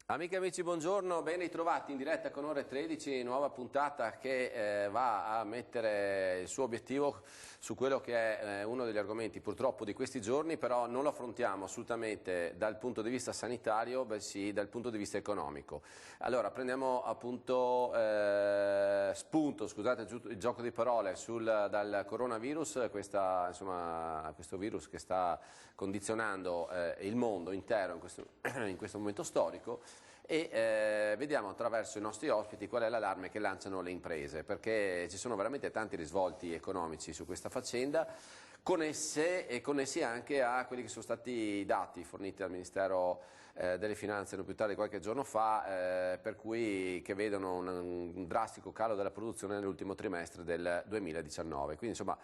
Amiche e amici, buongiorno, ben ritrovati in diretta con Ore 13, nuova puntata che va a mettere il suo obiettivo su quello che è uno degli argomenti purtroppo di questi giorni, però non lo affrontiamo assolutamente dal punto di vista sanitario, bensì dal punto di vista economico. Allora, prendiamo appunto spunto, scusate il gioco di parole, dal coronavirus, questo virus che sta condizionando il mondo intero in questo momento storico. E vediamo attraverso i nostri ospiti qual è l'allarme che lanciano le imprese, perché ci sono veramente tanti risvolti economici su questa faccenda, connessi anche a quelli che sono stati i dati forniti dal Ministero delle Finanze non più tardi di qualche giorno fa, per cui che vedono un drastico calo della produzione nell'ultimo trimestre del 2019. Quindi insomma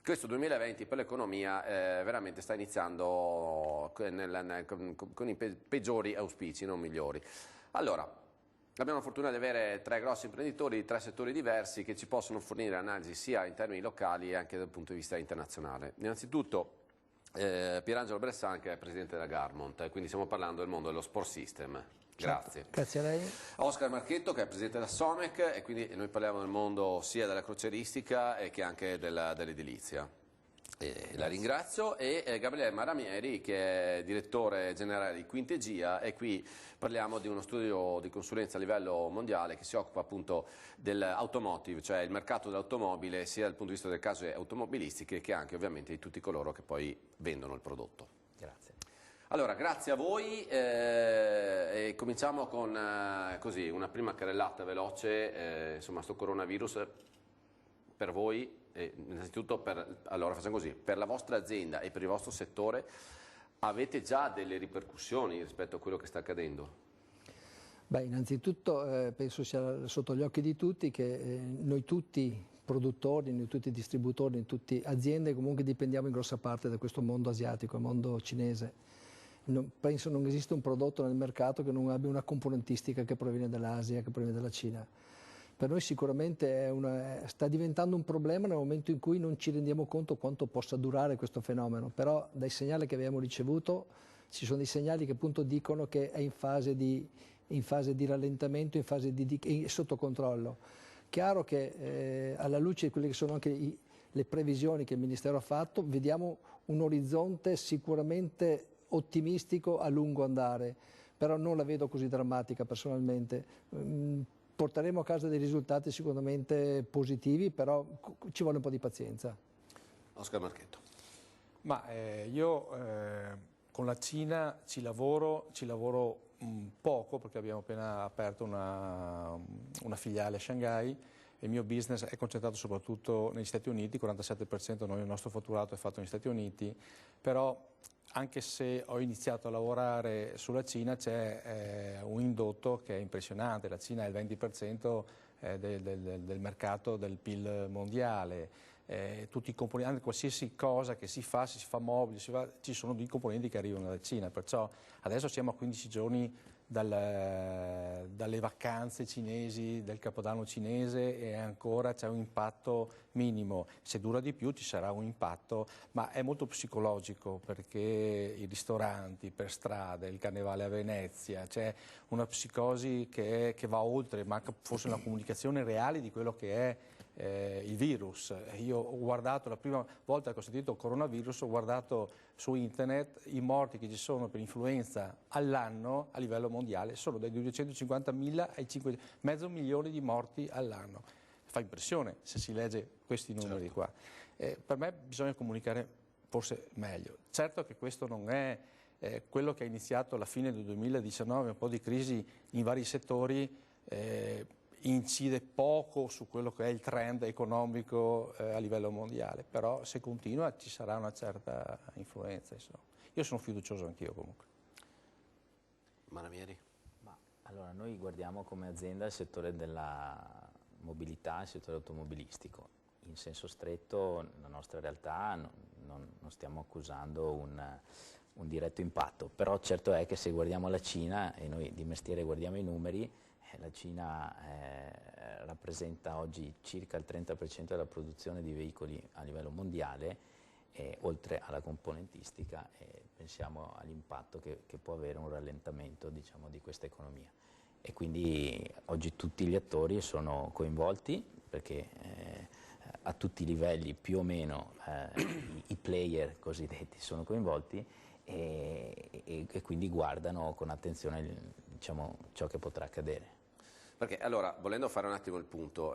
questo 2020 per l'economia veramente sta iniziando con i peggiori auspici, non migliori. Allora, abbiamo la fortuna di avere tre grossi imprenditori di tre settori diversi che ci possono fornire analisi sia in termini locali e anche dal punto di vista internazionale. Innanzitutto Pierangelo Bressan, che è presidente della Garmont, quindi stiamo parlando del mondo dello sport system. Grazie. Certo. Grazie a lei. Oscar Marchetto, che è presidente della Somec, e quindi noi parliamo del mondo sia della crocieristica che anche dell'edilizia. La ringrazio. E Gabriele Maramieri, che è direttore generale di Quintegia, e qui parliamo di uno studio di consulenza a livello mondiale che si occupa appunto dell'automotive, cioè il mercato dell'automobile sia dal punto di vista delle case automobilistiche che anche ovviamente di tutti coloro che poi vendono il prodotto. Grazie. Allora, grazie a voi e cominciamo con così, una prima carrellata veloce, insomma, sto coronavirus per voi, innanzitutto allora facciamo così, per la vostra azienda e per il vostro settore avete già delle ripercussioni rispetto a quello che sta accadendo? Beh, innanzitutto penso sia sotto gli occhi di tutti che noi tutti produttori, noi tutti distributori, noi tutti aziende comunque dipendiamo in grossa parte da questo mondo asiatico, il mondo cinese. Penso non esista un prodotto nel mercato che non abbia una componentistica che proviene dall'Asia, che proviene dalla Cina. Per noi sicuramente sta diventando un problema nel momento in cui non ci rendiamo conto quanto possa durare questo fenomeno, però dai segnali che abbiamo ricevuto ci sono dei segnali che appunto dicono che è in fase di rallentamento, è sotto controllo. Chiaro che alla luce di quelle che sono anche le previsioni che il Ministero ha fatto, vediamo un orizzonte sicuramente ottimistico a lungo andare, però non la vedo così drammatica personalmente. Porteremo a casa dei risultati sicuramente positivi, però ci vuole un po' di pazienza. Oscar Marchetto. Ma io con la Cina ci lavoro poco perché abbiamo appena aperto una filiale a Shanghai. Il mio business è concentrato soprattutto negli Stati Uniti, 47% del nostro fatturato è fatto negli Stati Uniti, però anche se ho iniziato a lavorare sulla Cina c'è un indotto che è impressionante. La Cina è il 20% del mercato del PIL mondiale. Tutti i componenti, qualsiasi cosa che si fa, se si fa mobili, ci sono dei componenti che arrivano dalla Cina, perciò adesso siamo a 15 giorni dalle vacanze cinesi, del Capodanno cinese e ancora c'è un impatto minimo. Se dura di più ci sarà un impatto, ma è molto psicologico perché i ristoranti per strada, il carnevale a Venezia, c'è una psicosi che va oltre, manca forse una comunicazione reale di quello che è il virus. Io ho guardato la prima volta che ho sentito il coronavirus, ho guardato su internet i morti che ci sono per influenza all'anno a livello mondiale sono dai 250.000 ai mezzo milione di morti all'anno. Fa impressione se si legge questi numeri qua. Per me bisogna comunicare forse meglio. Certo che questo non è quello che è iniziato alla fine del 2019, un po' di crisi in vari settori, incide poco su quello che è il trend economico a livello mondiale, però se continua ci sarà una certa influenza. Insomma. Io sono fiducioso anch'io comunque. Maramieri? Allora, noi guardiamo come azienda il settore della mobilità, il settore automobilistico. In senso stretto, la nostra realtà non stiamo accusando un diretto impatto, però certo è che se guardiamo la Cina, e noi di mestiere guardiamo i numeri, la Cina rappresenta oggi circa il 30% della produzione di veicoli a livello mondiale, oltre alla componentistica, pensiamo all'impatto che può avere un rallentamento, diciamo, di questa economia. E quindi oggi tutti gli attori sono coinvolti, perché a tutti i livelli più o meno i player cosiddetti sono coinvolti, e quindi guardano con attenzione, diciamo, ciò che potrà accadere. Perché allora, volendo fare un attimo il punto,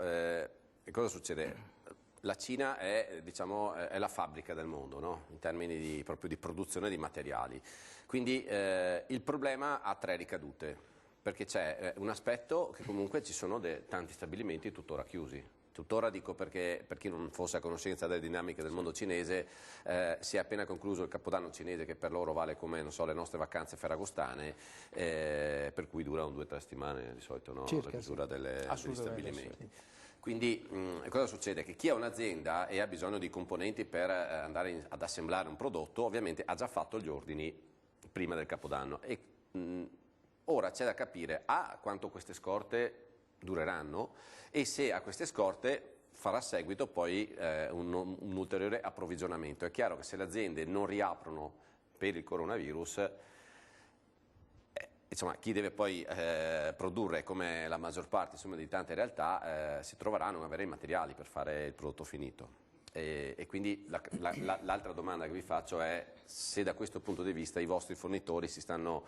cosa succede? La Cina è, diciamo, è la fabbrica del mondo, no? In termini proprio di produzione di materiali. Quindi il problema ha 3 ricadute, perché c'è un aspetto che comunque ci sono tanti stabilimenti tuttora chiusi. Tuttora dico perché, per chi non fosse a conoscenza delle dinamiche del mondo cinese, si è appena concluso il Capodanno cinese, che per loro vale come, non so, le nostre vacanze ferragostane, per cui durano 2 o 3 settimane di solito, no? La chiusura degli stabilimenti. Sì. Quindi cosa succede? Che chi ha un'azienda e ha bisogno di componenti per andare ad assemblare un prodotto, ovviamente ha già fatto gli ordini prima del Capodanno, e ora c'è da capire quanto queste scorte dureranno, e se a queste scorte farà seguito poi un ulteriore approvvigionamento. È chiaro che se le aziende non riaprono per il coronavirus, insomma, chi deve poi produrre, come la maggior parte, insomma, di tante realtà, si troverà a non avere i materiali per fare il prodotto finito. E quindi l'altra domanda che vi faccio è se da questo punto di vista i vostri fornitori si stanno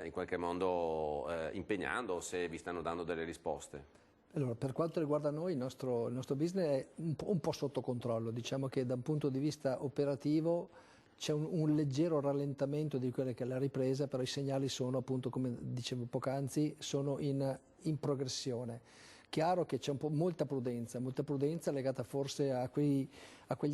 in qualche modo impegnando, o se vi stanno dando delle risposte. Allora, per quanto riguarda noi, il nostro business è un po' sotto controllo. Diciamo che da un punto di vista operativo c'è un leggero rallentamento di quella che è la ripresa, però i segnali sono, appunto, come dicevo poc'anzi, sono in progressione. Chiaro che c'è molta prudenza legata forse a quegli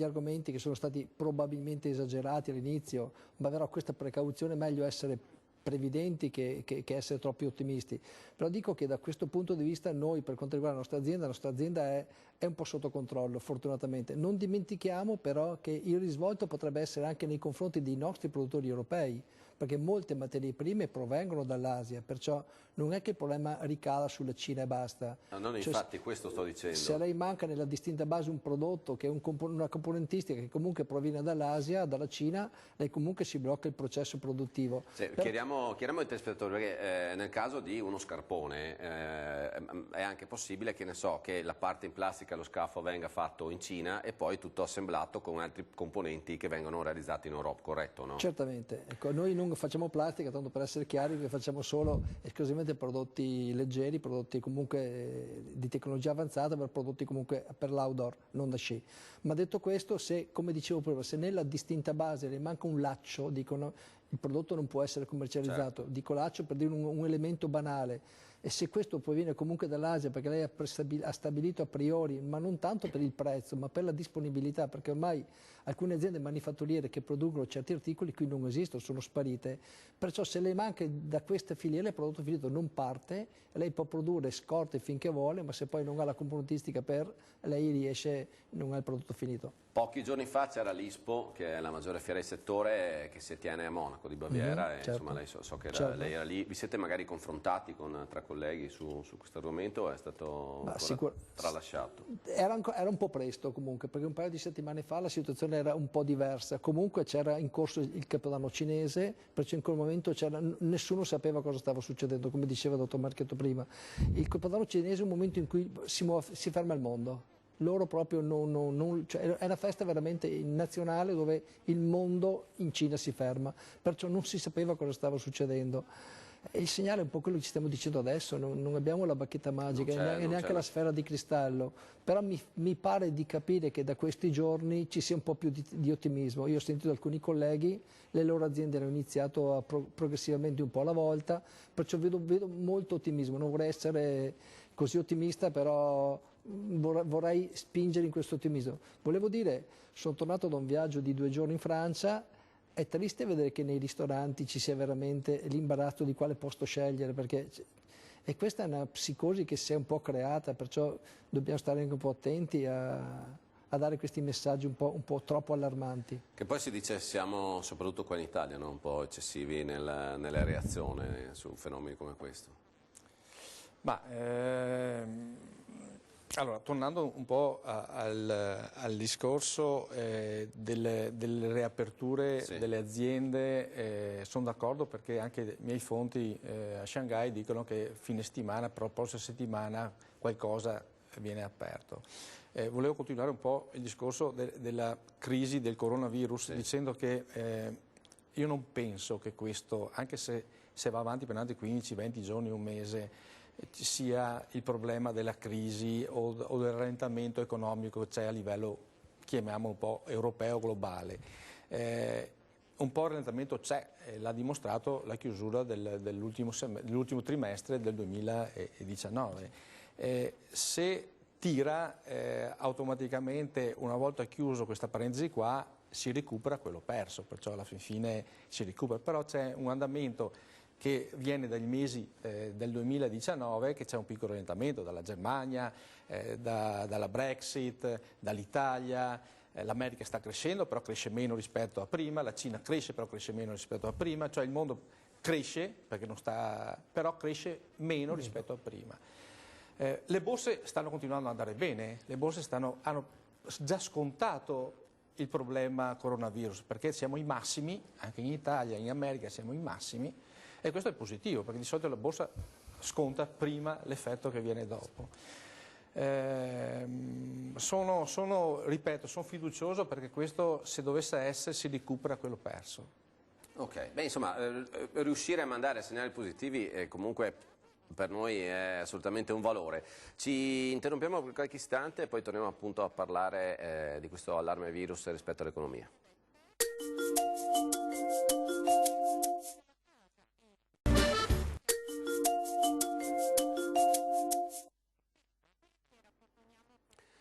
argomenti che sono stati probabilmente esagerati all'inizio, ma però questa precauzione è meglio essere previdenti che essere troppi ottimisti. Però dico che da questo punto di vista noi, per quanto riguarda la nostra azienda è un po' sotto controllo, fortunatamente. Non dimentichiamo però che il risvolto potrebbe essere anche nei confronti dei nostri produttori europei, perché molte materie prime provengono dall'Asia, perciò non è che il problema ricala sulla Cina e basta. No, non, infatti, questo sto dicendo. Se a lei manca nella distinta base un prodotto che è una componentistica che comunque proviene dall'Asia, dalla Cina, lei comunque si blocca il processo produttivo. Sì, chiariamo ai telespettatori, perché nel caso di uno scarpone è anche possibile, che ne so, che la parte in plastica, lo scafo, venga fatto in Cina e poi tutto assemblato con altri componenti che vengono realizzati in Europa, corretto, no? Certamente. Ecco, noi non facciamo plastica, tanto per essere chiari, che facciamo solo esclusivamente prodotti leggeri, prodotti comunque di tecnologia avanzata, per prodotti comunque per l'outdoor, non da sci. Ma detto questo, se, come dicevo prima, se nella distinta base le manca un laccio, dicono il prodotto non può essere commercializzato. Certo. Dico laccio per dire un elemento banale. E se questo proviene comunque dall'Asia, perché lei ha stabilito a priori, ma non tanto per il prezzo, ma per la disponibilità, perché ormai alcune aziende manifatturiere che producono certi articoli qui non esistono, sono sparite, perciò se le manca da queste filiere il prodotto finito non parte, lei può produrre scorte finché vuole, ma se poi non ha la componentistica lei riesce, non ha il prodotto finito. Pochi giorni fa c'era l'ISPO, che è la maggiore fiera di settore, che si tiene a Monaco di Baviera, e certo. Insomma lei so che lei era lì. Vi siete magari confrontati tra colleghi su questo argomento, o è stato tralasciato? Era un po' presto comunque, perché un paio di settimane fa la situazione era un po' diversa. Comunque c'era in corso il Capodanno cinese, perciò in quel momento nessuno sapeva cosa stava succedendo, come diceva il dottor Marchetto prima. Il Capodanno cinese è un momento in cui si ferma il mondo. Loro proprio cioè è una festa veramente nazionale dove il mondo in Cina si ferma, perciò non si sapeva cosa stava succedendo. E il segnale è un po' quello che ci stiamo dicendo adesso, non abbiamo la bacchetta magica e neanche la sfera di cristallo, però mi pare di capire che da questi giorni ci sia un po' più di ottimismo. Io ho sentito alcuni colleghi, le loro aziende hanno iniziato progressivamente un po' alla volta, perciò vedo molto ottimismo, non vorrei essere così ottimista, però vorrei spingere in questo ottimismo. Volevo dire, sono tornato da un viaggio di 2 giorni in Francia. È triste vedere che nei ristoranti ci sia veramente l'imbarazzo di quale posto scegliere, e questa è una psicosi che si è un po' creata, perciò dobbiamo stare anche un po' attenti a a dare questi messaggi un po' troppo allarmanti. Che poi si dice siamo, soprattutto qua in Italia, no? Un po' eccessivi nella reazione su fenomeni come questo. Ma, allora, tornando un po' al discorso delle riaperture Sì. delle aziende, sono d'accordo perché anche i miei fonti a Shanghai dicono che fine settimana, però prossima settimana qualcosa viene aperto. Volevo continuare un po' il discorso della crisi del coronavirus, sì, dicendo che io non penso che questo, anche se va avanti per altri 15-20 giorni, un mese, ci sia il problema della crisi o del rallentamento economico che c'è a livello, chiamiamolo un po' europeo, globale. Un po' il rallentamento c'è, l'ha dimostrato la chiusura dell'ultimo trimestre del 2019. Se tira, automaticamente, una volta chiuso questa parentesi qua, si recupera quello perso, perciò alla fine si recupera, però c'è un andamento che viene dai mesi del 2019, che c'è un piccolo rallentamento dalla Germania, dalla Brexit, dall'Italia. L'America sta crescendo, però cresce meno rispetto a prima, la Cina cresce, però cresce meno rispetto a prima, cioè il mondo cresce, perché non sta, però cresce meno rispetto a prima. Le borse stanno continuando ad andare bene, le borse hanno già scontato il problema coronavirus, perché siamo ai massimi, anche in Italia, in America siamo ai massimi, e questo è positivo, perché di solito la borsa sconta prima l'effetto che viene dopo. Ripeto, sono fiducioso perché questo, se dovesse essere, si recupera quello perso. Ok, beh, insomma, riuscire a mandare segnali positivi comunque per noi è assolutamente un valore. Ci interrompiamo per qualche istante e poi torniamo appunto a parlare di questo allarme virus rispetto all'economia.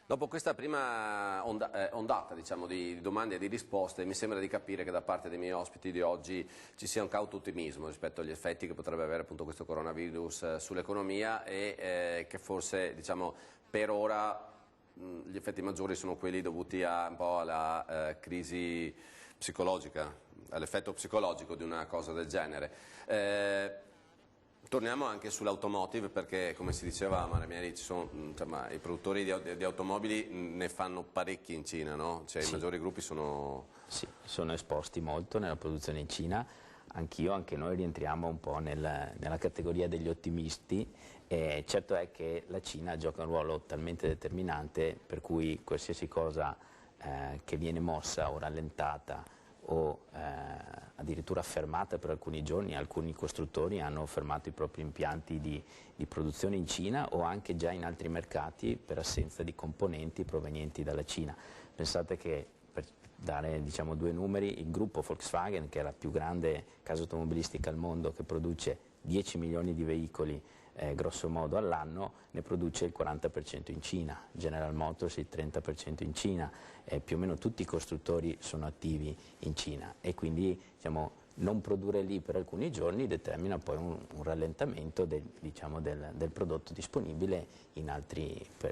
Dopo questa prima ondata, diciamo, di domande e di risposte, mi sembra di capire che da parte dei miei ospiti di oggi ci sia un cauto ottimismo rispetto agli effetti che potrebbe avere appunto questo coronavirus sull'economia e che forse, diciamo, per ora gli effetti maggiori sono quelli dovuti un po' alla crisi psicologica, all'effetto psicologico di una cosa del genere. Torniamo anche sull'automotive perché, come si diceva, Maramieri, ci sono, insomma, i produttori di automobili ne fanno parecchi in Cina, no? Cioè, sì, i maggiori gruppi sono... Sì, sono esposti molto nella produzione in Cina, anche noi rientriamo un po' nella categoria degli ottimisti. Certo è che la Cina gioca un ruolo talmente determinante per cui qualsiasi cosa che viene mossa o rallentata o addirittura fermata per alcuni giorni, alcuni costruttori hanno fermato i propri impianti di produzione in Cina o anche già in altri mercati per assenza di componenti provenienti dalla Cina. Pensate che, per dare, diciamo, due numeri, il gruppo Volkswagen, che è la più grande casa automobilistica al mondo, che produce 10 milioni di veicoli grosso modo all'anno, ne produce il 40% in Cina, General Motors il 30% in Cina, più o meno tutti i costruttori sono attivi in Cina e quindi, diciamo, non produrre lì per alcuni giorni determina poi un rallentamento del prodotto disponibile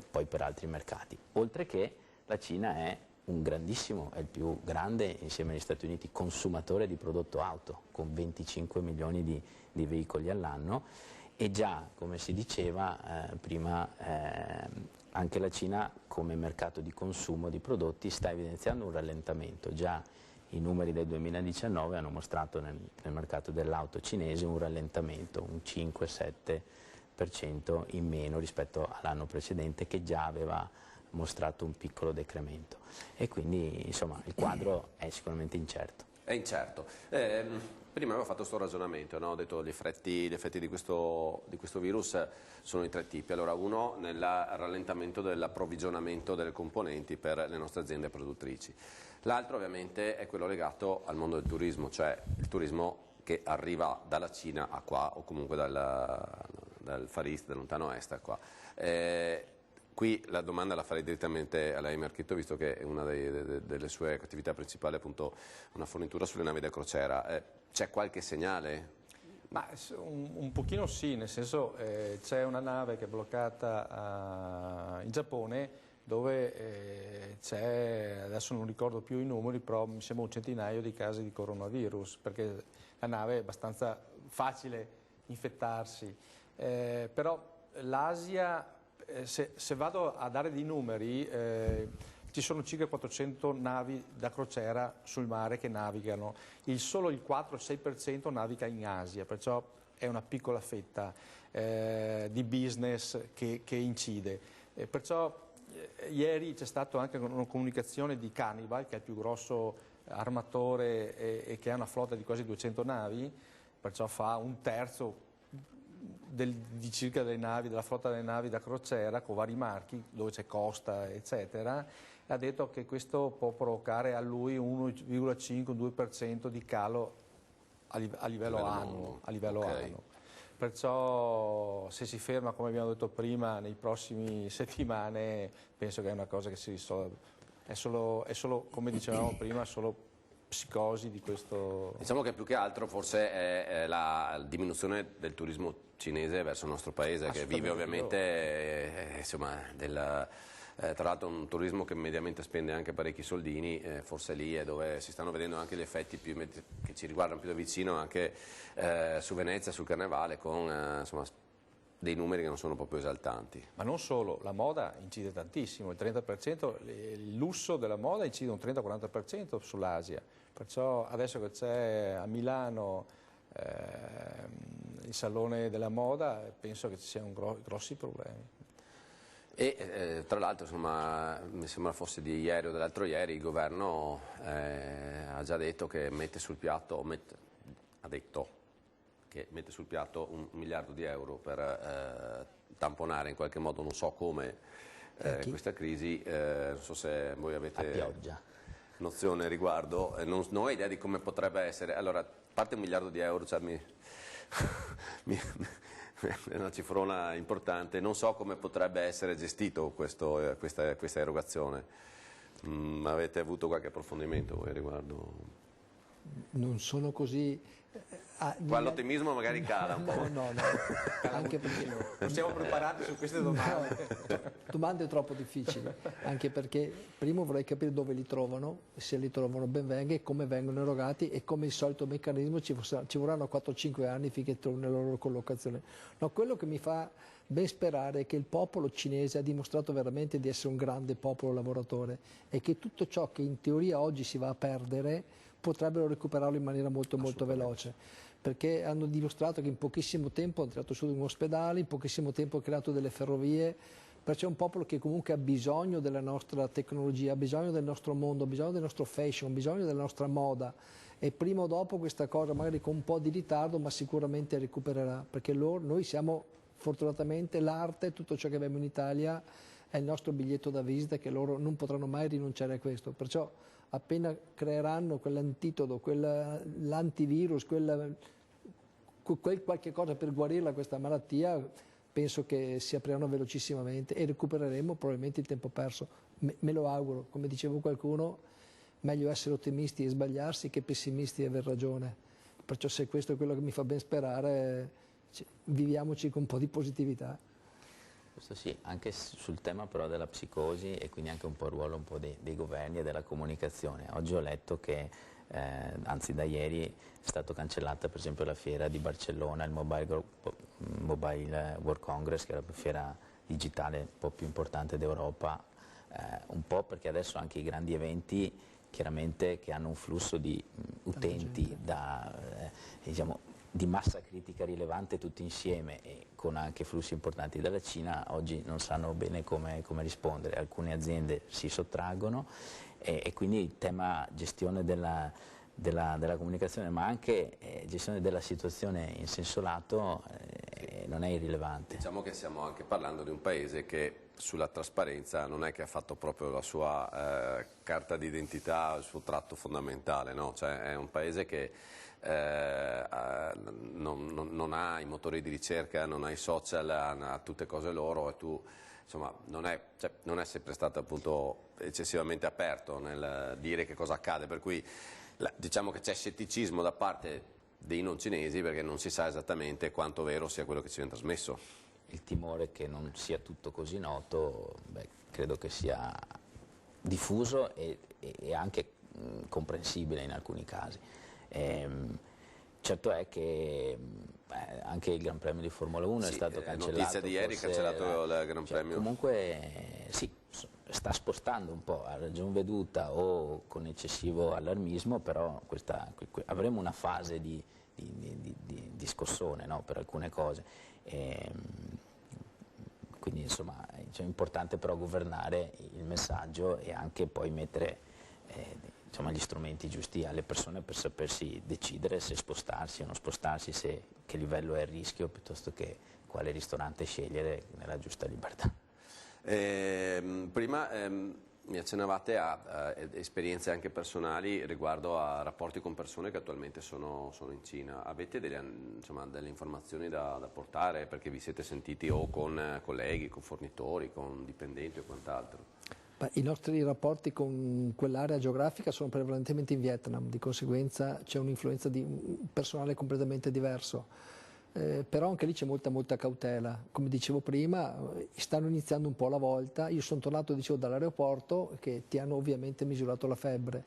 poi per altri mercati. Oltre che la Cina è il più grande, insieme agli Stati Uniti, consumatore di prodotto auto, con 25 milioni di veicoli all'anno. E già, come si diceva prima, anche la Cina come mercato di consumo di prodotti sta evidenziando un rallentamento. Già i numeri del 2019 hanno mostrato nel mercato dell'auto cinese un rallentamento, un 5-7% in meno rispetto all'anno precedente, che già aveva mostrato un piccolo decremento. E quindi, insomma, il quadro è sicuramente incerto. È incerto. Prima avevo fatto questo ragionamento, no? Ho detto gli effetti di questo virus sono i tre tipi. Allora, uno nel rallentamento dell'approvvigionamento delle componenti per le nostre aziende produttrici. L'altro ovviamente è quello legato al mondo del turismo, cioè il turismo che arriva dalla Cina a qua o comunque dal Far East, dal lontano est a qua. Qui la domanda la farei direttamente a lei, Marchetto, visto che è una delle sue attività principali, appunto, una fornitura sulle navi da crociera. C'è qualche segnale? Ma un pochino sì, nel senso c'è una nave che è bloccata in Giappone, dove c'è, adesso non ricordo più i numeri, però mi sembra un centinaio di casi di coronavirus, perché la nave è abbastanza facile infettarsi. Però l'Asia, se vado a dare dei numeri, ci sono circa 400 navi da crociera sul mare che navigano, solo il 4-6% naviga in Asia, perciò è una piccola fetta di business che incide. Perciò ieri c'è stata anche una comunicazione di Carnival, che è il più grosso armatore e che ha una flotta di quasi 200 navi, perciò fa un terzo di circa delle navi, della flotta delle navi da crociera con vari marchi, dove c'è Costa, eccetera. Ha detto che questo può provocare a lui 1,5-2% di calo a livello annuo. Annuo. Perciò se si ferma, come abbiamo detto prima, nei prossimi settimane, penso che è una cosa che si risolve. È solo, come dicevamo prima, solo psicosi di questo. Diciamo che più che altro forse è la diminuzione del turismo cinese verso il nostro paese, che vive ovviamente insomma, tra l'altro un turismo che mediamente spende anche parecchi soldini, forse lì è dove si stanno vedendo anche gli effetti che ci riguardano più da vicino, anche su Venezia, sul Carnevale, con insomma, dei numeri che non sono proprio esaltanti. Ma non solo, la moda incide tantissimo, il 30%, il lusso della moda incide un 30-40% sull'Asia, perciò adesso che c'è a Milano il Salone della Moda, penso che ci siano grossi problemi. E tra l'altro, mi sembra fosse di ieri o dell'altro ieri, il governo ha già detto che mette sul piatto, che mette sul piatto 1 miliardo di euro per tamponare in qualche modo, non so come, questa crisi. Non so se voi avete nozione a riguardo, non ho idea di come potrebbe essere. Allora, a parte 1 miliardo di euro, cioè è una cifrona importante, non so come potrebbe essere gestito questa erogazione. Avete avuto qualche approfondimento voi a riguardo? Non sono così. Qua l'ottimismo magari cala un po'. No, anche perché non siamo preparati su queste domande. No, domande troppo difficili, anche perché prima vorrei capire dove li trovano, se li trovano ben venga e come vengono erogati, e come il solito meccanismo ci vorranno 4-5 anni finché trovino la loro collocazione. No, quello che mi fa ben sperare è che il popolo cinese ha dimostrato veramente di essere un grande popolo lavoratore e che tutto ciò che in teoria oggi si va a perdere potrebbero recuperarlo in maniera molto veloce, perché hanno dimostrato che in pochissimo tempo hanno tirato su un ospedale, in pochissimo tempo hanno creato delle ferrovie, perché è un popolo che comunque ha bisogno della nostra tecnologia, ha bisogno del nostro mondo, ha bisogno del nostro fashion, ha bisogno della nostra moda, e prima o dopo questa cosa, magari con un po' di ritardo, ma sicuramente recupererà, perché noi siamo fortunatamente l'arte, tutto ciò che abbiamo in Italia è il nostro biglietto da visita, che loro non potranno mai rinunciare a questo, perciò appena creeranno quell'antitodo, l'antivirus, quel qualche cosa per guarirla questa malattia, penso che si apriranno velocissimamente e recupereremo probabilmente il tempo perso. Me lo auguro, come diceva qualcuno, meglio essere ottimisti e sbagliarsi che pessimisti e aver ragione. Perciò se questo è quello che mi fa ben sperare, viviamoci con un po' di positività. Questo sì, anche sul tema però della psicosi, e quindi anche un po' il ruolo un po' dei governi e della comunicazione. Oggi ho letto che, anzi da ieri, è stata cancellata per esempio la fiera di Barcellona, il Mobile World Congress, che era la fiera digitale un po' più importante d'Europa, un po' perché adesso anche i grandi eventi, chiaramente, che hanno un flusso di utenti diciamo, di massa critica rilevante tutti insieme, e con anche flussi importanti dalla Cina, oggi non sanno bene come rispondere. Alcune aziende si sottraggono e quindi il tema gestione della comunicazione, ma anche gestione della situazione in senso lato, non è irrilevante. Diciamo che stiamo anche parlando di un paese che sulla trasparenza non è che ha fatto proprio la sua carta d'identità, il suo tratto fondamentale, no? Cioè, è un paese che non ha i motori di ricerca, non ha i social, ha tutte cose loro, e tu insomma non è sempre stato appunto eccessivamente aperto nel dire che cosa accade, per cui diciamo che c'è scetticismo da parte dei non cinesi, perché non si sa esattamente quanto vero sia quello che ci viene trasmesso. il timore che non sia tutto così noto, credo che sia diffuso e anche comprensibile in alcuni casi. Certo è che anche il Gran Premio di Formula 1 è stato cancellato. Notizia di ieri, cancellato il Gran Premio. Comunque sì, sta spostando un po' a ragion veduta o con eccessivo allarmismo, però avremo una fase di scossone, no, per alcune cose. Quindi insomma è importante però governare il messaggio e anche poi mettere insomma, gli strumenti giusti alle persone per sapersi decidere se spostarsi o non spostarsi, che livello è il rischio piuttosto che quale ristorante scegliere nella giusta libertà. Prima mi accennavate a esperienze anche personali riguardo a rapporti con persone che attualmente sono in Cina. Avete delle informazioni da portare perché vi siete sentiti o con colleghi, con fornitori, con dipendenti o quant'altro? I nostri rapporti con quell'area geografica sono prevalentemente in Vietnam, di conseguenza c'è un'influenza di un personale completamente diverso. Però anche lì c'è molta cautela. Come dicevo prima, stanno iniziando un po' alla volta. Io sono tornato, dall'aeroporto che ti hanno ovviamente misurato la febbre.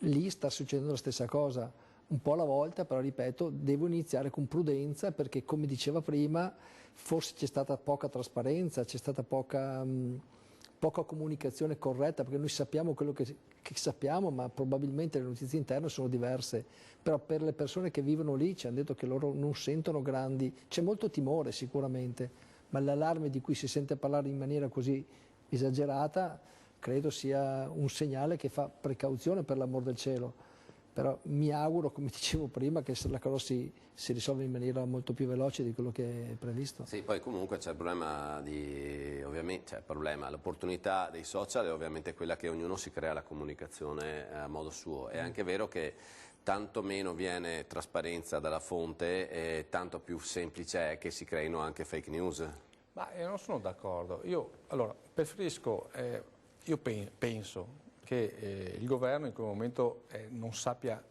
Lì sta succedendo la stessa cosa, un po' alla volta, però ripeto, devo iniziare con prudenza perché, come diceva prima, forse c'è stata poca trasparenza, c'è stata poca comunicazione corretta, perché noi sappiamo quello che sappiamo, ma probabilmente le notizie interne sono diverse. Però per le persone che vivono lì ci hanno detto che loro non sentono c'è molto timore sicuramente, ma l'allarme di cui si sente parlare in maniera così esagerata credo sia un segnale che fa precauzione, per l'amor del cielo. Però mi auguro, come dicevo prima, che la cosa si risolva in maniera molto più veloce di quello che è previsto. Sì, poi comunque c'è il problema l'opportunità dei social è ovviamente quella che ognuno si crea la comunicazione a modo suo. È anche vero che tanto meno viene trasparenza dalla fonte e tanto più semplice è che si creino anche fake news. Ma non sono d'accordo. Io preferisco, penso che il governo in quel momento non sappia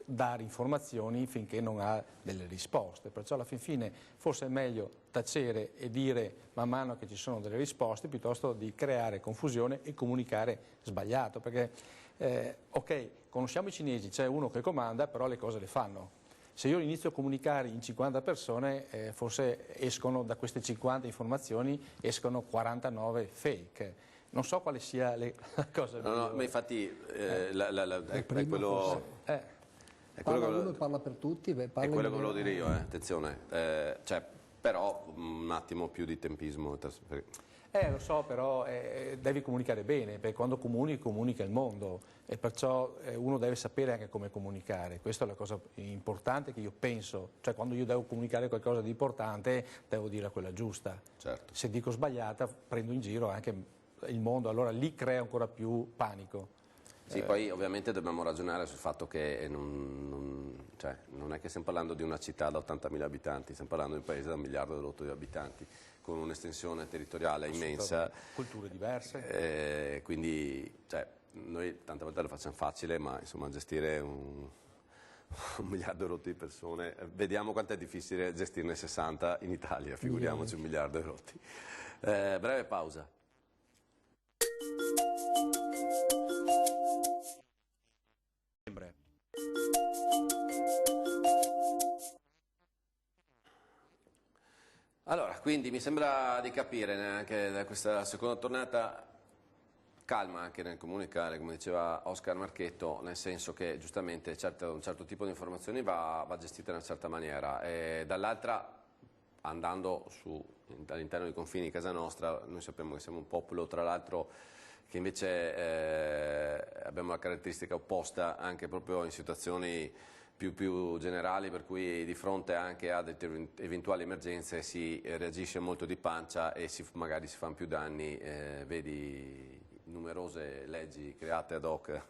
dare informazioni finché non ha delle risposte, perciò alla fin fine forse è meglio tacere e dire man mano che ci sono delle risposte piuttosto di creare confusione e comunicare sbagliato, perché ok, conosciamo i cinesi, c'è uno che comanda, però le cose le fanno. Se io inizio a comunicare in 50 persone, forse escono da queste 50 informazioni, escono 49 fake. Non so quale sia la cosa migliore. No, ma infatti è quello... Parla uno e parla per tutti. È quello che volevo dire io, attenzione. Però un attimo più di tempismo. Lo so, però devi comunicare bene, perché quando comunica il mondo e perciò uno deve sapere anche come comunicare. Questa è la cosa importante che io penso, cioè quando io devo comunicare qualcosa di importante devo dire quella giusta. Certo. Se dico sbagliata prendo in giro anche il mondo, allora lì crea ancora più panico. Sì, poi ovviamente dobbiamo ragionare sul fatto che non è che stiamo parlando di una città da 80.000 abitanti, stiamo parlando di un paese da 1,8 miliardi di abitanti, con un'estensione territoriale immensa. Culture diverse. Quindi noi tante volte lo facciamo facile, ma insomma gestire un 1 miliardo e rotti di persone, vediamo quanto è difficile gestirne 60 in Italia, figuriamoci 1 miliardo e rotti. Breve pausa. Allora, quindi mi sembra di capire anche da questa seconda tornata calma anche nel comunicare, come diceva Oscar Marchetto, nel senso che giustamente un certo tipo di informazioni va gestita in una certa maniera e dall'altra, andando all'interno dei confini di casa nostra, noi sappiamo che siamo un popolo tra l'altro che invece abbiamo la caratteristica opposta anche proprio in situazioni più generali, per cui di fronte anche ad eventuali emergenze si reagisce molto di pancia e magari si fanno più danni, vedi numerose leggi create ad hoc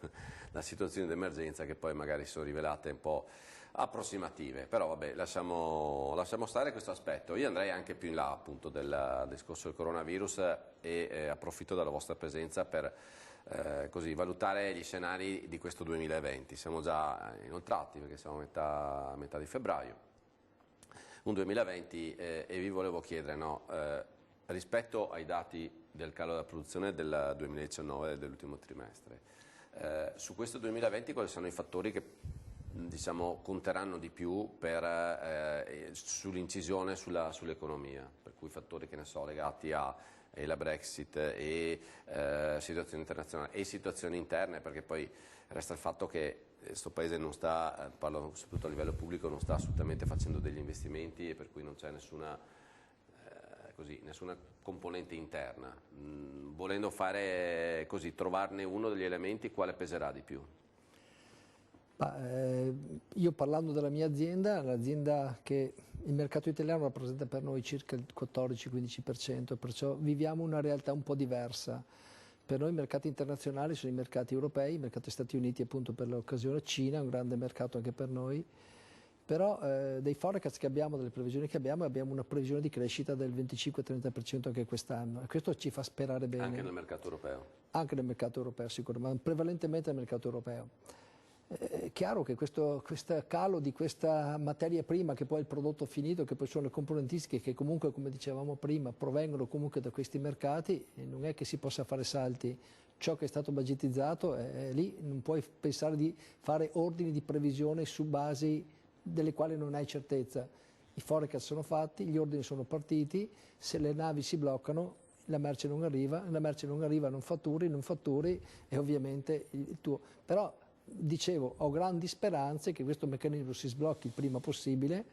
da situazioni di emergenza che poi magari sono rivelate un po' approssimative, però vabbè, lasciamo stare questo aspetto. Io andrei anche più in là appunto del discorso del coronavirus e approfitto della vostra presenza per così valutare gli scenari di questo 2020. Siamo già inoltrati perché siamo a metà di febbraio. un 2020 e vi volevo chiedere, no, rispetto ai dati del calo della produzione del 2019 e dell'ultimo trimestre, su questo 2020 quali sono i fattori che diciamo, conteranno di più sull'incisione sull'economia, per cui fattori che ne so, legati la Brexit e situazioni internazionali e situazioni interne, perché poi resta il fatto che questo paese non sta, parlo soprattutto a livello pubblico, non sta assolutamente facendo degli investimenti e per cui non c'è nessuna componente interna. Volendo fare così, trovarne uno degli elementi, quale peserà di più? Io parlando della mia azienda, l'azienda che il mercato italiano rappresenta per noi circa il 14-15%, perciò viviamo una realtà un po' diversa. Per noi i mercati internazionali sono i mercati europei, i mercati Stati Uniti appunto per l'occasione, Cina è un grande mercato anche per noi, però dei forecast che abbiamo, delle previsioni che abbiamo una previsione di crescita del 25-30% anche quest'anno e questo ci fa sperare bene. Anche nel mercato europeo? Anche nel mercato europeo sicuramente, ma prevalentemente nel mercato europeo. È chiaro che questo calo di questa materia prima, che poi è il prodotto finito, che poi sono le componentistiche, che comunque, come dicevamo prima, provengono comunque da questi mercati, e non è che si possa fare salti. Ciò che è stato budgetizzato è lì, non puoi pensare di fare ordini di previsione su basi delle quali non hai certezza. I forecast sono fatti, gli ordini sono partiti, se le navi si bloccano, la merce non arriva, non fatturi e ovviamente il tuo. Però, dicevo, ho grandi speranze che questo meccanismo si sblocchi il prima possibile.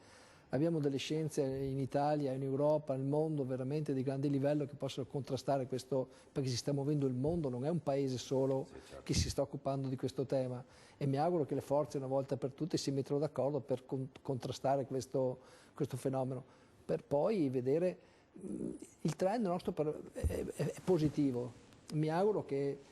Abbiamo delle scienze in Italia, in Europa, nel mondo veramente di grande livello che possono contrastare questo, perché si sta muovendo il mondo, non è un paese solo che si sta occupando di questo tema e mi auguro che le forze una volta per tutte si mettano d'accordo per contrastare questo fenomeno, per poi vedere il trend nostro è positivo. Mi auguro che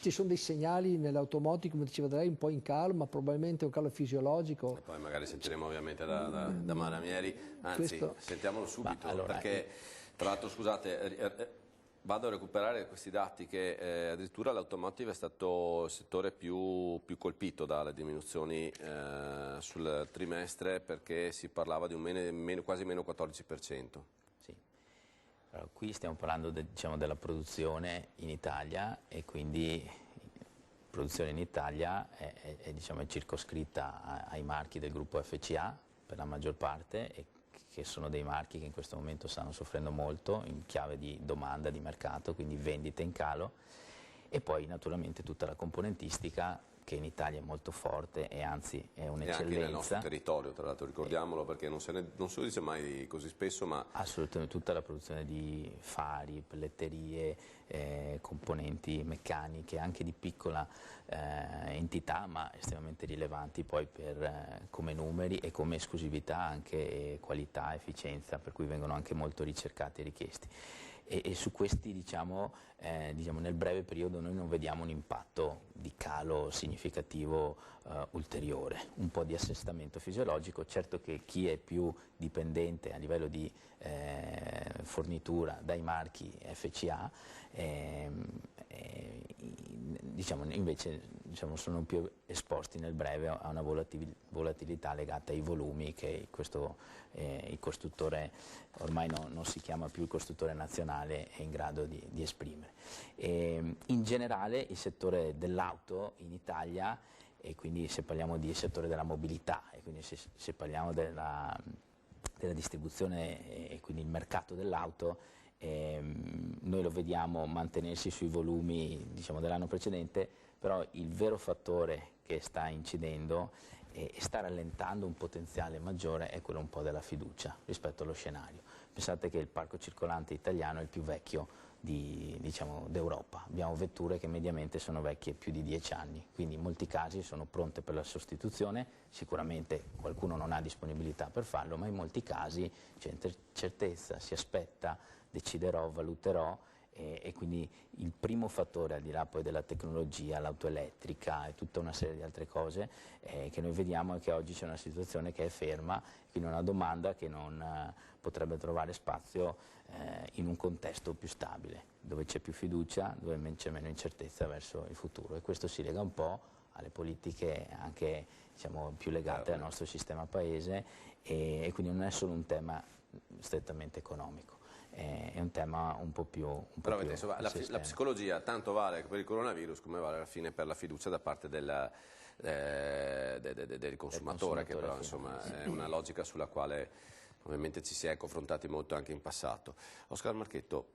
ci sono dei segnali nell'automotive, come diceva lei, un po' in calo, ma probabilmente un calo fisiologico. E poi magari sentiremo ovviamente da Maramieri, anzi sentiamolo subito, perché tra l'altro scusate, vado a recuperare questi dati che addirittura l'automotive è stato il settore più colpito dalle diminuzioni sul trimestre, perché si parlava di quasi meno 14%. Allora, qui stiamo parlando diciamo, della produzione in Italia e quindi la produzione in Italia è diciamo, circoscritta ai marchi del gruppo FCA per la maggior parte e che sono dei marchi che in questo momento stanno soffrendo molto in chiave di domanda di mercato, quindi vendite in calo e poi naturalmente tutta la componentistica che in Italia è molto forte e anzi è un'eccellenza. E anche nel nostro territorio, tra l'altro, ricordiamolo, perché non se lo dice mai così spesso, ma... Assolutamente, tutta la produzione di fari, pelletterie, componenti meccaniche, anche di piccola entità, ma estremamente rilevanti poi come numeri e come esclusività, anche qualità, efficienza, per cui vengono anche molto ricercati e richiesti. E su questi diciamo, nel breve periodo noi non vediamo un impatto di calo significativo ulteriore, un po' di assestamento fisiologico, certo che chi è più dipendente a livello di fornitura dai marchi FCA invece sono più esposti nel breve a una volatilità legata ai volumi che il costruttore, ormai non si chiama più il costruttore nazionale, è in grado di esprimere. In generale il settore dell'auto in Italia, e quindi se parliamo di settore della mobilità e quindi se parliamo della distribuzione e quindi il mercato dell'auto, noi lo vediamo mantenersi sui volumi diciamo, dell'anno precedente, però il vero fattore che sta incidendo e sta rallentando un potenziale maggiore è quello un po' della fiducia rispetto allo scenario. Pensate che il parco circolante italiano è il più vecchio d'Europa, abbiamo vetture che mediamente sono vecchie più di 10 anni, quindi in molti casi sono pronte per la sostituzione, sicuramente qualcuno non ha disponibilità per farlo, ma in molti casi c'è certezza, si aspetta, deciderò, valuterò e quindi il primo fattore, al di là poi della tecnologia, l'auto elettrica e tutta una serie di altre cose che noi vediamo è che oggi c'è una situazione che è ferma, quindi una domanda che non potrebbe trovare spazio in un contesto più stabile, dove c'è più fiducia, dove c'è meno incertezza verso il futuro, e questo si lega un po' alle politiche anche diciamo, più legate al nostro sistema paese e quindi non è solo un tema strettamente economico. È un tema un po' più... Però vedete, insomma, la psicologia tanto vale per il coronavirus come vale alla fine per la fiducia da parte del consumatore, che però insomma è una logica sulla quale ovviamente ci si è confrontati molto anche in passato. Oscar Marchetto,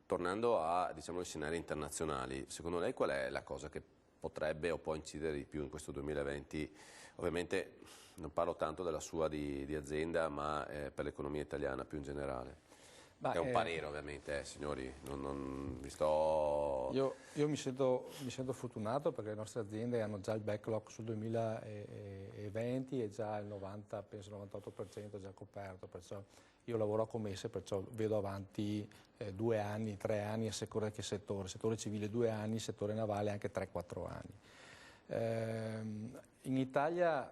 tornando a diciamo, gli scenari internazionali, secondo lei qual è la cosa che potrebbe o può incidere di più in questo 2020? Ovviamente non parlo tanto della sua di azienda, ma per l'economia italiana più in generale. È un parere ovviamente, signori, non vi sto... Io mi sento fortunato perché le nostre aziende hanno già il backlog sul 2020 e già il 90, penso il 98% è già coperto, perciò io lavoro a commesse, perciò vedo avanti 2 anni, 3 anni a seconda di che settore civile 2 anni, settore navale anche 3-4 anni. In Italia,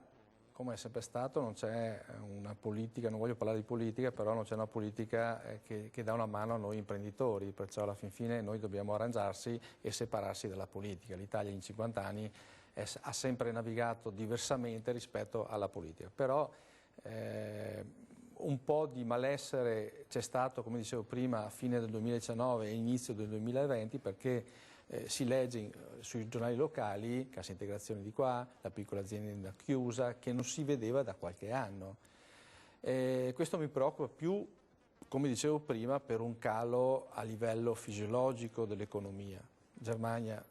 come è sempre stato, non c'è una politica, non voglio parlare di politica, però non c'è una politica che dà una mano a noi imprenditori, perciò alla fin fine noi dobbiamo arrangiarsi e separarsi dalla politica. L'Italia in 50 anni ha sempre navigato diversamente rispetto alla politica, però un po' di malessere c'è stato, come dicevo prima, a fine del 2019 e inizio del 2020, perché si legge sui giornali locali, cassa integrazione di qua, la piccola azienda chiusa, che non si vedeva da qualche anno. Questo mi preoccupa più, come dicevo prima, per un calo a livello fisiologico dell'economia. Germania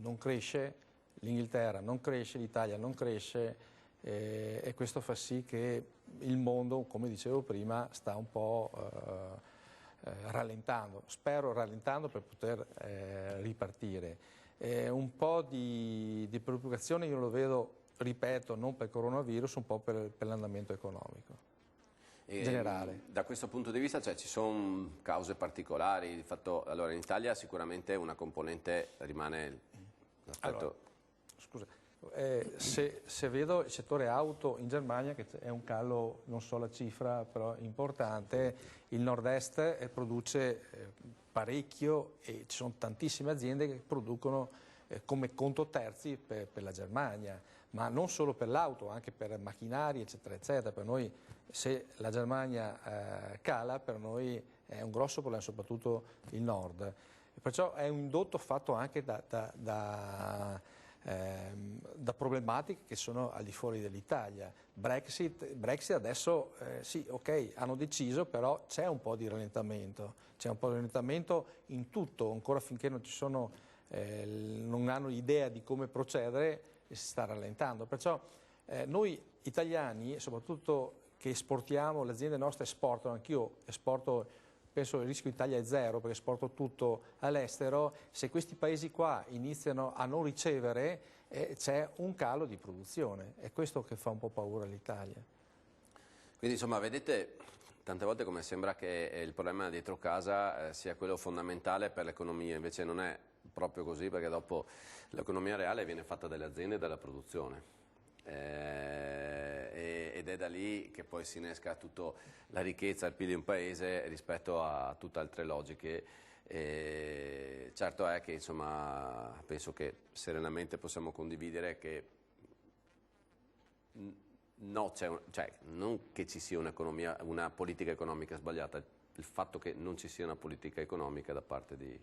non cresce, l'Inghilterra non cresce, l'Italia non cresce e questo fa sì che il mondo, come dicevo prima, sta un po' rallentando, spero rallentando per poter ripartire. Un po' di preoccupazione io lo vedo, ripeto, non per il coronavirus, un po' per l'andamento economico generale. Da questo punto di vista ci sono cause particolari, di fatto, allora in Italia sicuramente una componente rimane l'aspetto... Allora, scusa, se vedo il settore auto in Germania, che è un calo, non so la cifra, però importante, il nord-est produce parecchio e ci sono tantissime aziende che producono come conto terzi per la Germania, ma non solo per l'auto, anche per macchinari, eccetera, eccetera. Per noi, se la Germania cala, per noi è un grosso problema, soprattutto il nord. Perciò è un indotto fatto anche da problematiche che sono al di fuori dell'Italia. Brexit adesso sì, ok, hanno deciso, però c'è un po' di rallentamento, in tutto, ancora finché non hanno idea di come procedere, si sta rallentando. Perciò noi italiani, soprattutto che esportiamo, le aziende nostre esportano, anch'io esporto, penso il rischio Italia è zero perché esporto tutto all'estero, se questi paesi qua iniziano a non ricevere c'è un calo di produzione, è questo che fa un po' paura all'Italia. Quindi insomma vedete tante volte come sembra che il problema dietro casa sia quello fondamentale per l'economia, invece non è proprio così, perché dopo l'economia reale viene fatta dalle aziende e dalla produzione. Ed è da lì che poi si innesca tutta la ricchezza, il PIL di un paese rispetto a tutte altre logiche. Certo è che insomma penso che serenamente possiamo condividere che non che ci sia una politica economica sbagliata, il fatto che non ci sia una politica economica da parte di...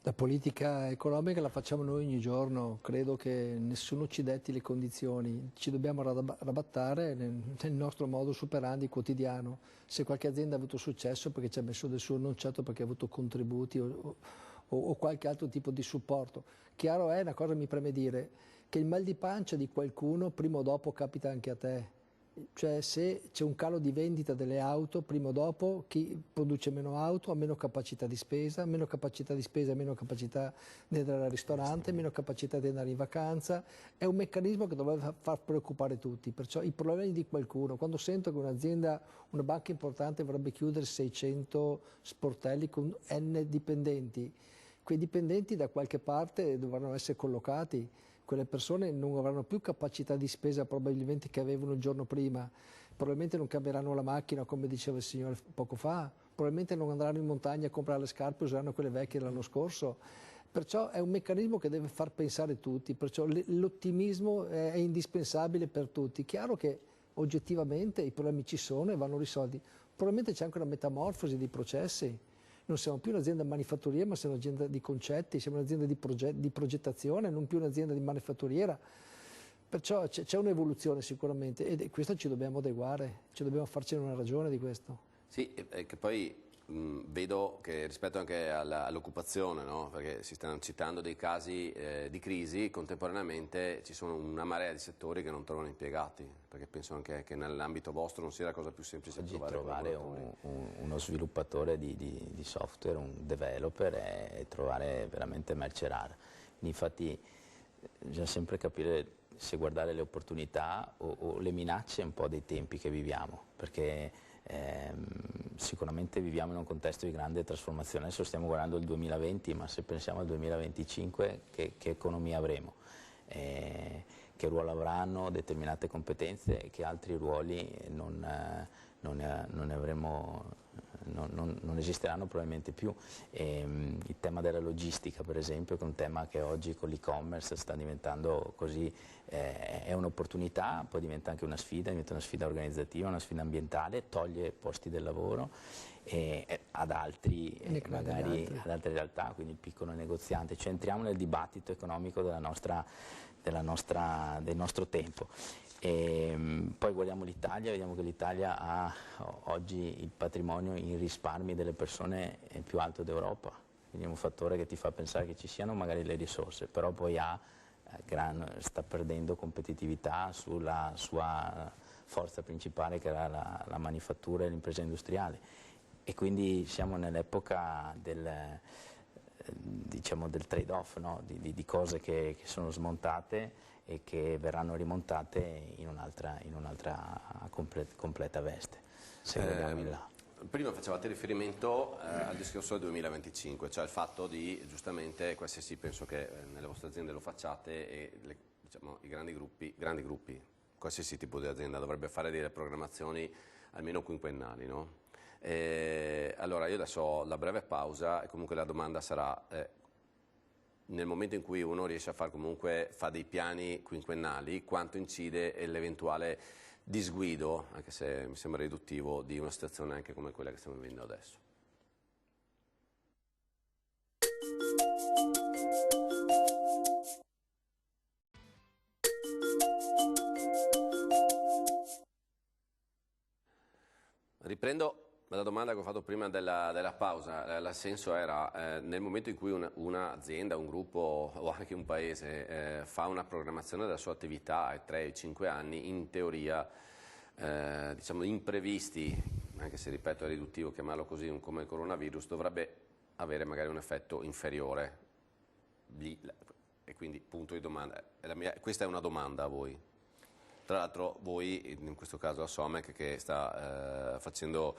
La politica economica la facciamo noi ogni giorno, credo che nessuno ci detti le condizioni, ci dobbiamo rabattare nel nostro modo superandi quotidiano. Se qualche azienda ha avuto successo perché ci ha messo del suo, non certo perché ha avuto contributi o qualche altro tipo di supporto. Chiaro è, una cosa mi preme dire, che il mal di pancia di qualcuno prima o dopo capita anche a te. Cioè se c'è un calo di vendita delle auto, prima o dopo chi produce meno auto ha meno capacità di spesa, meno capacità di di andare al ristorante, meno capacità di andare in vacanza. È un meccanismo che dovrebbe far preoccupare tutti, perciò i problemi di qualcuno, quando sento che un'azienda, una banca importante vorrebbe chiudere 600 sportelli con N dipendenti, quei dipendenti da qualche parte dovranno essere collocati. Quelle persone non avranno più capacità di spesa probabilmente che avevano il giorno prima, probabilmente non cambieranno la macchina come diceva il signore poco fa, probabilmente non andranno in montagna a comprare le scarpe, useranno quelle vecchie dell'anno scorso. Perciò è un meccanismo che deve far pensare tutti, perciò l'ottimismo è indispensabile per tutti. Chiaro che oggettivamente i problemi ci sono e vanno risolti. Probabilmente c'è anche una metamorfosi dei processi. Non siamo più un'azienda manifatturiera, ma siamo un'azienda di concetti, siamo un'azienda di progettazione, non più un'azienda di manifatturiera. Perciò c'è un'evoluzione sicuramente e questo ci dobbiamo adeguare, ci dobbiamo farcene una ragione di questo. Sì, che poi vedo che rispetto anche all'occupazione, no? Perché si stanno citando dei casi di crisi, contemporaneamente ci sono una marea di settori che non trovano impiegati, perché penso anche che nell'ambito vostro non sia la cosa più semplice oggi trovare uno sviluppatore di software, un developer e trovare veramente merce rara. Infatti bisogna sempre capire se guardare le opportunità o le minacce un po' dei tempi che viviamo, perché sicuramente viviamo in un contesto di grande trasformazione. Adesso stiamo guardando il 2020, ma se pensiamo al 2025 che economia avremo, che ruolo avranno determinate competenze e che altri ruoli non ne avremo, non esisteranno probabilmente più. Il tema della logistica, per esempio, che è un tema che oggi con l'e-commerce sta diventando così, è un'opportunità, poi diventa anche una sfida organizzativa, una sfida ambientale, toglie posti del lavoro ad altri, magari ad altre realtà, quindi il piccolo negoziante. Cioè entriamo nel dibattito economico del nostro tempo. Poi guardiamo l'Italia, vediamo che l'Italia ha oggi il patrimonio in risparmi delle persone più alto d'Europa, quindi è un fattore che ti fa pensare che ci siano magari le risorse, però poi sta perdendo competitività sulla sua forza principale che era la manifattura e l'impresa industriale, e quindi siamo nell'epoca diciamo del trade-off, no? di cose che sono smontate e che verranno rimontate in un'altra completa veste, se vogliamo in là. Prima facevate riferimento al discorso del 2025, cioè il fatto di, giustamente, qualsiasi, penso che nelle vostre aziende lo facciate, e diciamo, i grandi gruppi, qualsiasi tipo di azienda dovrebbe fare delle programmazioni almeno quinquennali, no? Allora io adesso ho la breve pausa e comunque la domanda sarà, nel momento in cui uno riesce a fa dei piani quinquennali, quanto incide l'eventuale disguido, anche se mi sembra riduttivo, di una situazione anche come quella che stiamo vivendo adesso? Riprendo la domanda che ho fatto prima della pausa. Il senso era, nel momento in cui un'azienda, un gruppo o anche un paese fa una programmazione della sua attività ai 3-5 anni, in teoria, diciamo, imprevisti, anche se ripeto è riduttivo chiamarlo così, come il coronavirus, dovrebbe avere magari un effetto inferiore. E quindi punto di domanda. Questa è una domanda a voi. Tra l'altro voi, in questo caso la Somec, che sta facendo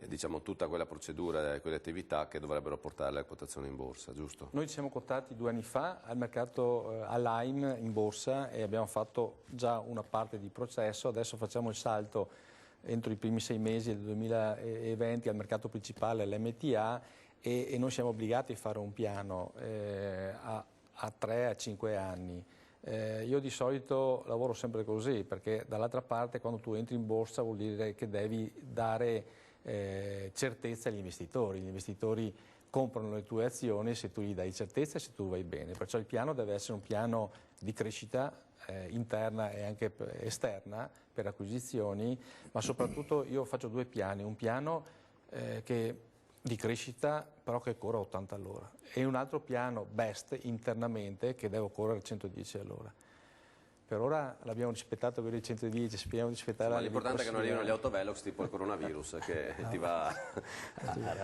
diciamo, tutta quella procedura, quelle attività che dovrebbero portare alla quotazione in borsa, giusto? Noi ci siamo quotati 2 anni fa al mercato all'AIM in borsa e abbiamo fatto già una parte di processo, adesso facciamo il salto entro i primi 6 mesi del 2020 al mercato principale, all'MTA, e noi siamo obbligati a fare un piano a 3-5 anni. Io di solito lavoro sempre così, perché dall'altra parte quando tu entri in borsa vuol dire che devi dare certezza agli investitori. Gli investitori comprano le tue azioni se tu gli dai certezza e se tu vai bene. Perciò il piano deve essere un piano di crescita interna e anche esterna per acquisizioni, ma soprattutto io faccio 2 piani, un piano di crescita però che corre a 80 all'ora e un altro piano best internamente che devo correre a 110 all'ora. Per ora l'abbiamo rispettato per i 110, speriamo di rispettare. Ma l'importante è che non arrivino gli autovelox tipo il coronavirus che ti va a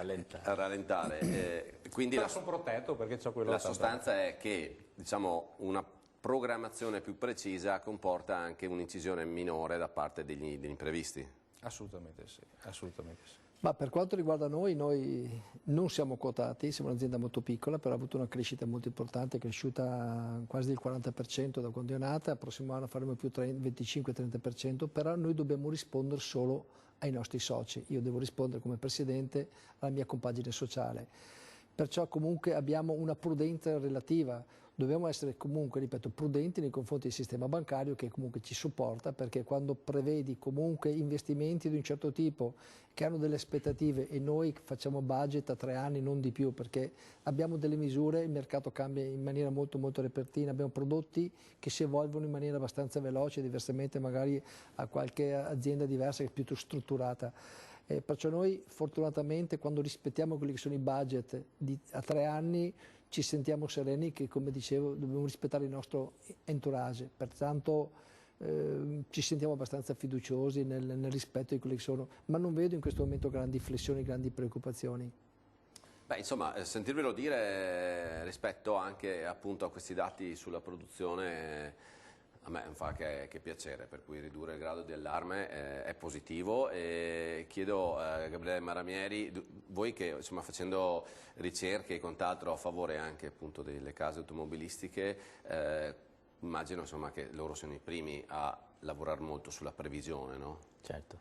rallentare. Quindi sono protetto perché c'ho quello. La sostanza è che, diciamo, una programmazione più precisa comporta anche un'incisione minore da parte degli imprevisti. Assolutamente sì, assolutamente sì. Ma per quanto riguarda noi non siamo quotati, siamo un'azienda molto piccola, però ha avuto una crescita molto importante, è cresciuta quasi del 40% da quando è nata, il prossimo anno faremo più 25-30%, però noi dobbiamo rispondere solo ai nostri soci, io devo rispondere come presidente alla mia compagine sociale. perciò comunque abbiamo una prudenza relativa. Dobbiamo essere comunque, ripeto, prudenti nei confronti del sistema bancario che comunque ci supporta, perché quando prevedi comunque investimenti di un certo tipo che hanno delle aspettative e noi facciamo budget a 3 anni, non di più, perché abbiamo delle misure, il mercato cambia in maniera molto molto repentina, abbiamo prodotti che si evolvono in maniera abbastanza veloce, diversamente magari a qualche azienda diversa che è più strutturata. Perciò noi fortunatamente quando rispettiamo quelli che sono i budget a 3 anni ci sentiamo sereni che, come dicevo, dobbiamo rispettare il nostro entourage, pertanto ci sentiamo abbastanza fiduciosi nel rispetto di quelli che sono, ma non vedo in questo momento grandi flessioni, grandi preoccupazioni. Beh, insomma, sentirvelo dire rispetto anche appunto a questi dati sulla produzione a me non fa che piacere, per cui ridurre il grado di allarme è positivo e chiedo a Gabriele Maramieri, voi che insomma facendo ricerche e quant'altro a favore anche appunto delle case automobilistiche, immagino insomma che loro siano i primi a lavorare molto sulla previsione, no? Certo.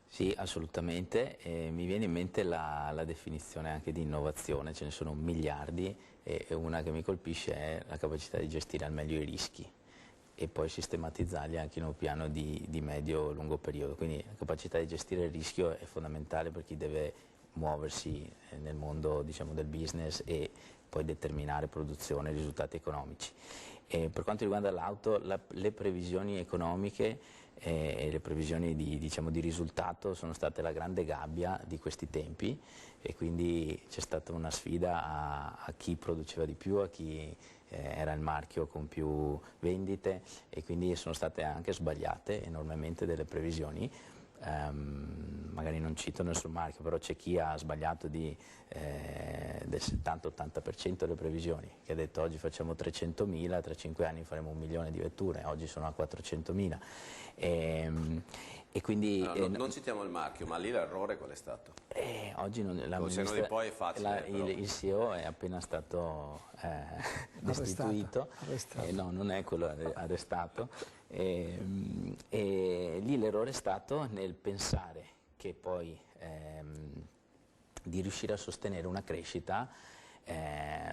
Sì, assolutamente. Mi viene in mente la definizione anche di innovazione, ce ne sono miliardi e una che mi colpisce è la capacità di gestire al meglio i rischi e poi sistematizzarli anche in un piano di medio-lungo periodo. Quindi la capacità di gestire il rischio è fondamentale per chi deve muoversi nel mondo, diciamo, del business e poi determinare produzione e risultati economici. Per quanto riguarda l'auto, le previsioni economiche e le previsioni diciamo, di risultato sono state la grande gabbia di questi tempi e quindi c'è stata una sfida a chi produceva di più, a chi era il marchio con più vendite e quindi sono state anche sbagliate enormemente delle previsioni. Magari non cito nessun marchio, però c'è chi ha sbagliato del 70-80% delle previsioni, che ha detto oggi facciamo 300.000, tra 5 anni faremo 1 milione di vetture, oggi sono a 400.000. E quindi, non citiamo il marchio, ma lì l'errore qual è stato? Oggi non, di poi è facile, il CEO è appena stato destituito, arrestato. No, non è quello arrestato, e lì l'errore è stato nel pensare che poi di riuscire a sostenere una crescita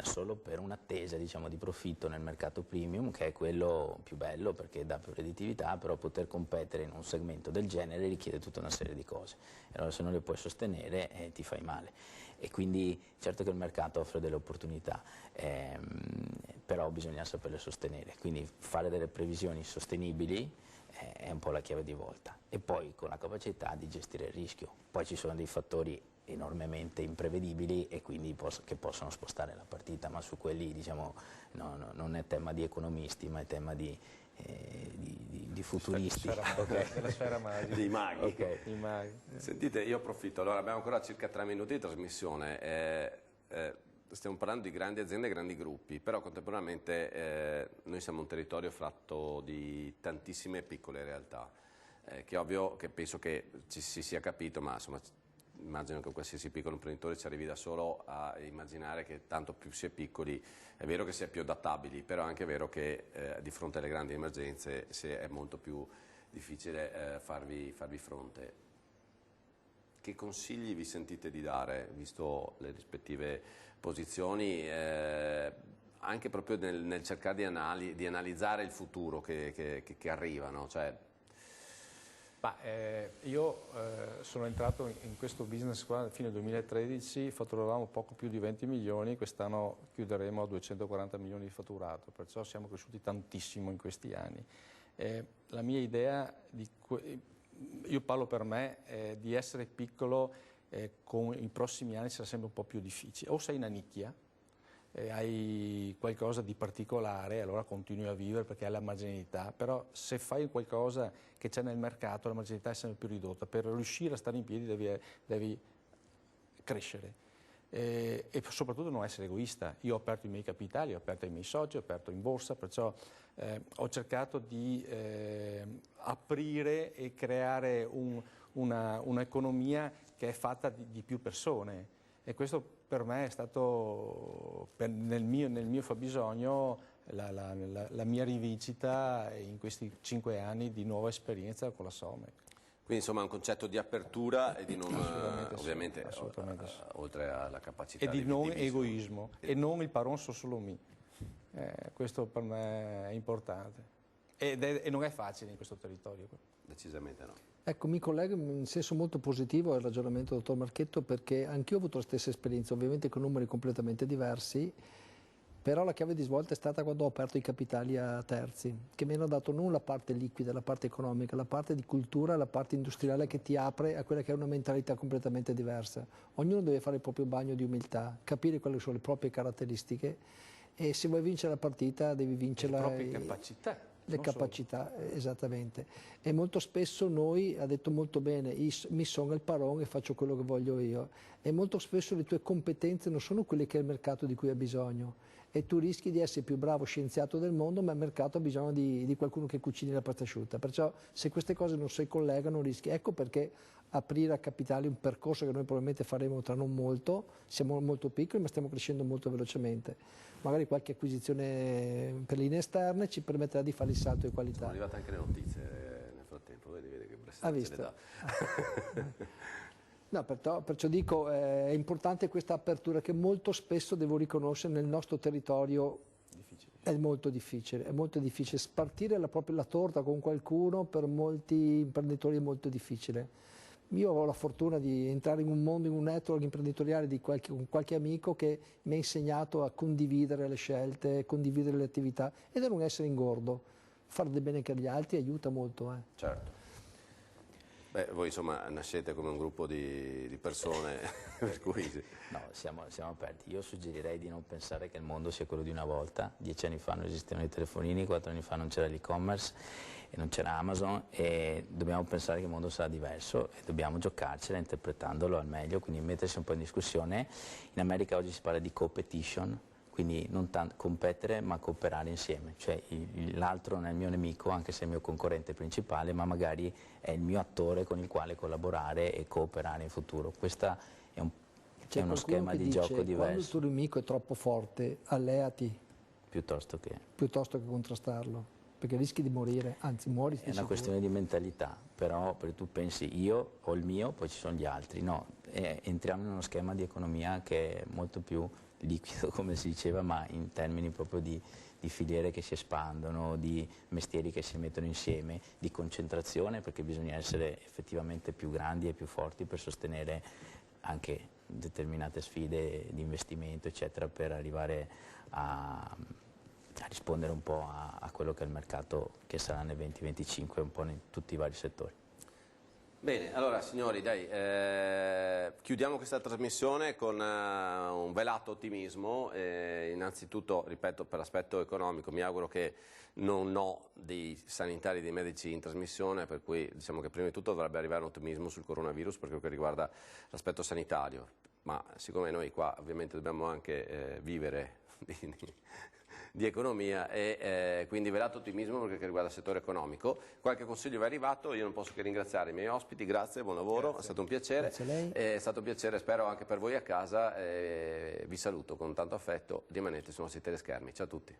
solo per un'attesa, diciamo, di profitto nel mercato premium, che è quello più bello perché dà più redditività, però poter competere in un segmento del genere richiede tutta una serie di cose. E allora se non le puoi sostenere ti fai male. E quindi certo che il mercato offre delle opportunità, però bisogna saperle sostenere. Quindi fare delle previsioni sostenibili è un po' la chiave di volta. E poi con la capacità di gestire il rischio. Poi ci sono dei fattori enormemente imprevedibili e quindi che possono spostare la partita, ma su quelli diciamo non è tema di economisti, ma è tema di futuristi. Della sfera magica. Dei maghi. I maghi. Sentite, io approfitto, allora abbiamo ancora circa 3 minuti di trasmissione, stiamo parlando di grandi aziende e grandi gruppi, però contemporaneamente noi siamo un territorio fatto di tantissime piccole realtà, che è ovvio che penso che ci si sia capito, ma insomma immagino che qualsiasi piccolo imprenditore ci arrivi da solo a immaginare che tanto più si è piccoli, è vero che si è più adattabili, però è anche vero che di fronte alle grandi emergenze è molto più difficile farvi fronte. Che consigli vi sentite di dare, visto le rispettive posizioni, anche proprio nel cercare di analizzare il futuro che arriva, no? Cioè, io sono entrato in questo business qua a fine 2013, fatturavamo poco più di 20 milioni, quest'anno chiuderemo a 240 milioni di fatturato, perciò siamo cresciuti tantissimo in questi anni. La mia idea, io parlo per me, di essere piccolo con i prossimi anni sarà sempre un po' più difficile. O sei una nicchia, hai qualcosa di particolare, allora continui a vivere perché hai la marginalità, però se fai qualcosa che c'è nel mercato la marginalità è sempre più ridotta. Per riuscire a stare in piedi devi crescere e soprattutto non essere egoista. Io ho aperto i miei capitali, ho aperto i miei soci, ho aperto in borsa, perciò ho cercato di aprire e creare un'economia che è fatta di più persone. E questo per me è stato, nel mio fabbisogno, la mia rivincita in questi 5 anni di nuova esperienza con la Somec. Quindi insomma è un concetto di apertura e di non, ovviamente, assolutamente sì. oltre alla capacità E di non divisionismo. egoismo, e non il paron so solo mi. Questo per me è importante. E non è facile in questo territorio. Decisamente no. Ecco, mi collego in senso molto positivo al ragionamento del dottor Marchetto, perché anch'io ho avuto la stessa esperienza, ovviamente con numeri completamente diversi, però la chiave di svolta è stata quando ho aperto i capitali a terzi, che mi hanno dato non la parte liquida, la parte economica, la parte di cultura, la parte industriale che ti apre a quella che è una mentalità completamente diversa. Ognuno deve fare il proprio bagno di umiltà, capire quali sono le proprie caratteristiche e se vuoi vincere la partita devi vincerla. Le proprie capacità. Le capacità, esattamente. E molto spesso noi, ha detto molto bene, mi sono il paron e faccio quello che voglio io. E molto spesso le tue competenze non sono quelle che è il mercato di cui ha bisogno. E tu rischi di essere il più bravo scienziato del mondo, ma il mercato ha bisogno di qualcuno che cucini la pasta asciutta. Perciò se queste cose non si collegano rischi. Ecco perché aprire a capitali un percorso che noi probabilmente faremo tra non molto, siamo molto piccoli ma stiamo crescendo molto velocemente. Magari qualche acquisizione per linee esterne ci permetterà di fare il salto di qualità. Sono arrivate anche le notizie nel frattempo, vedi che Ha visto? No, perciò dico, è importante questa apertura che molto spesso, devo riconoscere, nel nostro territorio è molto difficile. È molto difficile. Spartire la torta con qualcuno per molti imprenditori è molto difficile. Io ho la fortuna di entrare in un mondo, in un network imprenditoriale con qualche amico che mi ha insegnato a condividere le scelte, condividere le attività e a non essere ingordo. Fare del bene anche agli altri aiuta molto. Certo. Beh, voi insomma nascete come un gruppo di persone, per cui... No, siamo aperti. Io suggerirei di non pensare che il mondo sia quello di una volta. 10 anni fa non esistevano i telefonini, 4 anni fa non c'era l'e-commerce e non c'era Amazon e dobbiamo pensare che il mondo sarà diverso e dobbiamo giocarcela interpretandolo al meglio, quindi mettersi un po' in discussione. In America oggi si parla di competition, quindi non tanto competere ma cooperare insieme, cioè l'altro non è il mio nemico anche se è il mio concorrente principale, ma magari è il mio attore con il quale collaborare e cooperare in futuro. Questo è uno schema di gioco diverso. Quando il tuo nemico è troppo forte, alleati piuttosto che contrastarlo, perché rischi di morire, anzi muori. È una questione di mentalità, però perché tu pensi io ho il mio, poi ci sono gli altri, no, entriamo in uno schema di economia che è molto più liquido come si diceva, ma in termini proprio di filiere che si espandono, di mestieri che si mettono insieme, di concentrazione, perché bisogna essere effettivamente più grandi e più forti per sostenere anche determinate sfide di investimento eccetera, per arrivare a rispondere un po' a quello che è il mercato che sarà nel 2025 un po' in tutti i vari settori. Bene, allora signori, dai, chiudiamo questa trasmissione con un velato ottimismo. Innanzitutto, ripeto, per l'aspetto economico mi auguro che non ho dei sanitari e dei medici in trasmissione, per cui diciamo che prima di tutto dovrebbe arrivare un ottimismo sul coronavirus per quello che riguarda l'aspetto sanitario, ma siccome noi qua ovviamente dobbiamo anche vivere di economia e quindi velato ottimismo perché riguarda il settore economico. Qualche consiglio vi è arrivato, io non posso che ringraziare i miei ospiti, grazie, buon lavoro, grazie. È stato un piacere. Grazie a lei. È stato un piacere, spero anche per voi a casa, vi saluto con tanto affetto, rimanete sui nostri teleschermi, ciao a tutti.